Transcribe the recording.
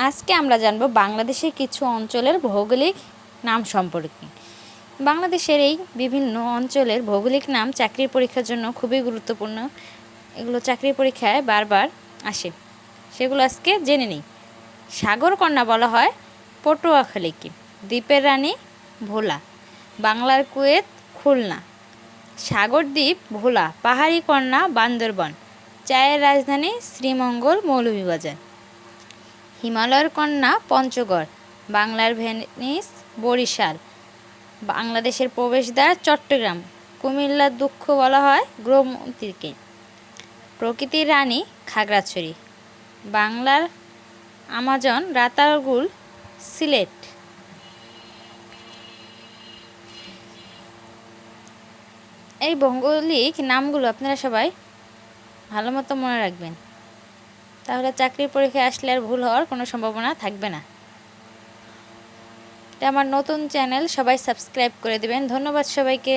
আজকে আমরা জানব বাংলাদেশের কিছু অঞ্চলের ভৌগোলিক নাম সম্পর্কে। বাংলাদেশের এই বিভিন্ন অঞ্চলের ভৌগোলিক নাম চাকরির পরীক্ষার জন্য খুবই গুরুত্বপূর্ণ। এগুলো চাকরির পরীক্ষায় বারবার আসে, সেগুলো আজকে জেনে নিই। সাগরকন্যা বলা হয় পটুয়াখালীকে, দ্বীপের রানী ভোলা, বাংলার কুয়েত খুলনা, সাগরদ্বীপ ভোলা, পাহাড়ি কন্যা বান্দরবান, চায়ের রাজধানী শ্রীমঙ্গল মৌলভীবাজার, হিমালয়ের কন্যা পঞ্চগড়, বাংলার ভেনিস বরিশাল, বাংলাদেশের প্রবেশদ্বার চট্টগ্রাম, কুমিল্লার দুঃখ বলা হয় গোমতীকে, প্রকৃতির রানী খাগড়াছড়ি, বাংলার আমাজন রাতারগুল সিলেট। এই ভৌগোলিক নামগুলো আপনারা সবাই ভালো মতো মনে রাখবেন, তাহলে চাকরির পরীক্ষায় আসলে আর ভুল হওয়ার কোনো সম্ভাবনা থাকবে না। এটা আমার নতুন চ্যানেল, সবাই সাবস্ক্রাইব করে দেবেন। ধন্যবাদ সবাইকে।